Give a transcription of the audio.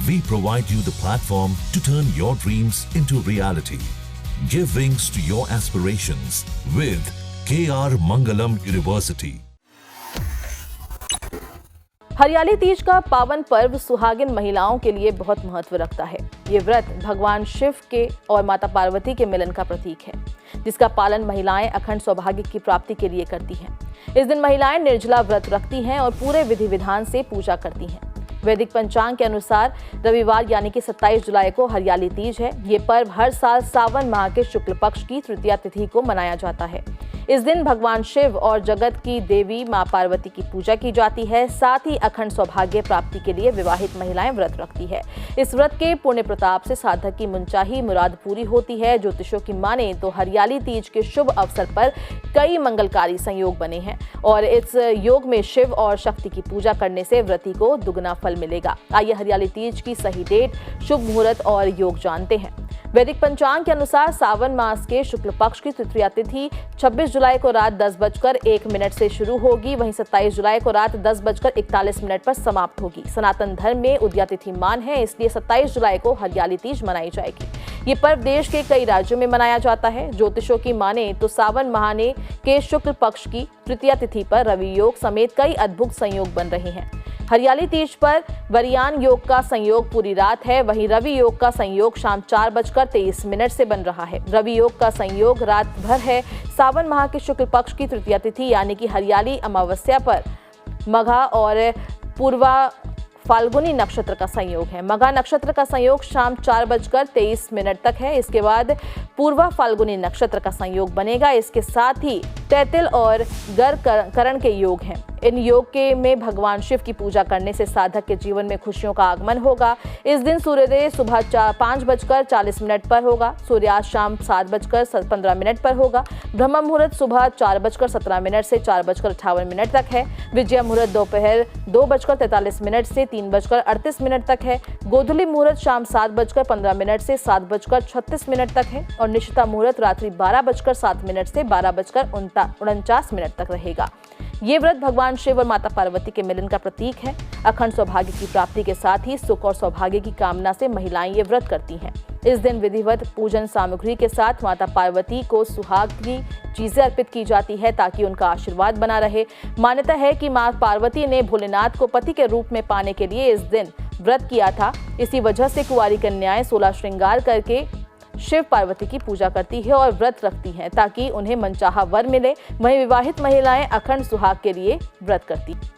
We provide you the platform to turn your dreams into reality. Give wings to your aspirations with KR Mangalam University. हरियाली तीज का पावन पर्व सुहागिन महिलाओं के लिए बहुत महत्व रखता है। ये व्रत भगवान शिव के और माता पार्वती के मिलन का प्रतीक है, जिसका पालन महिलाएं अखंड सौभाग्य की प्राप्ति के लिए करती हैं। इस दिन महिलाएं निर्जला व्रत रखती हैं और पूरे विधि विधान से पूजा करती हैं। वैदिक पंचांग के अनुसार रविवार यानी कि 27 जुलाई को हरियाली तीज है। ये पर्व हर साल सावन माह के शुक्ल पक्ष की तृतीया तिथि को मनाया जाता है। इस दिन भगवान शिव और जगत की देवी मां पार्वती की पूजा की जाती है। साथ ही अखंड सौभाग्य प्राप्ति के लिए विवाहित महिलाएं व्रत रखती है। इस व्रत के पुण्य प्रताप से साधक की मनचाही मुराद पूरी होती है। ज्योतिषों की माने तो हरियाली तीज के शुभ अवसर पर कई मंगलकारी संयोग बने हैं और इस योग में शिव और शक्ति की पूजा करने से व्रती को दुगना फल मिलेगा। आइए हरियाली तीज की सही डेट, शुभ मुहूर्त और योग जानते हैं। वैदिक पंचांग के अनुसार सावन मास के शुक्ल पक्ष की तृतीया तिथि 26 जुलाई को रात 10:01 से शुरू होगी। वहीं 27 जुलाई को रात 10:41 पर समाप्त होगी। सनातन धर्म में उदया तिथि मान है, इसलिए 27 जुलाई को हरियाली तीज मनाई जाएगी। ये पर्व देश के कई राज्यों में मनाया जाता है। ज्योतिषों की माने तो सावन महीने के शुक्ल पक्ष की तृतीया तिथि पर रवि योग समेत कई अद्भुत संयोग बन रहे हैं। हरियाली तीज पर वरियान योग का संयोग पूरी रात है। वहीं रवि योग का संयोग शाम 4:23 से बन रहा है। रवि योग का संयोग रात भर है। सावन माह के शुक्ल पक्ष की तृतीया तिथि यानी कि हरियाली अमावस्या पर मघा और पूर्वा फाल्गुनी नक्षत्र का संयोग है। मघा नक्षत्र का संयोग शाम 4:23 तक है। इसके बाद पूर्वा फाल्गुनी नक्षत्र का संयोग बनेगा। इसके साथ ही तैतिल और गर करण के योग हैं। इन योग के में भगवान शिव की पूजा करने से साधक के जीवन में खुशियों का आगमन होगा। इस दिन सूर्योदय सुबह 5:40 पर होगा। सूर्यास्त शाम 7:15 पर होगा। ब्रह्म मुहूर्त सुबह 4:17 से 4:58 तक है। विजय मुहूर्त दोपहर 2:43 से 3:38 तक है। गोधूली मुहूर्त शाम 7:15 से 7:36 तक है और निशिता मुहूर्त रात्रि 12:07 से 12:49 तक रहेगा। ये व्रत भगवान शिव और माता पार्वती के मिलन का प्रतीक है। अखंड सौभाग्य की प्राप्ति के साथ ही सुख और सौभाग्य की कामना से महिलाएं ये व्रत करती हैं। इस दिन विधिवत पूजन सामग्री के साथ माता पार्वती को सुहाग की चीजें अर्पित की जाती है ताकि उनका आशीर्वाद बना रहे। मान्यता है कि मां पार्वती ने भोलेनाथ को पति के रूप में पाने के लिए इस दिन व्रत किया था। इसी वजह से कुंवारी कन्याएं 16 श्रृंगार करके शिव पार्वती की पूजा करती है और व्रत रखती हैं ताकि उन्हें मनचाहा वर मिले। वहीं विवाहित महिलाएं अखंड सुहाग के लिए व्रत करती हैं।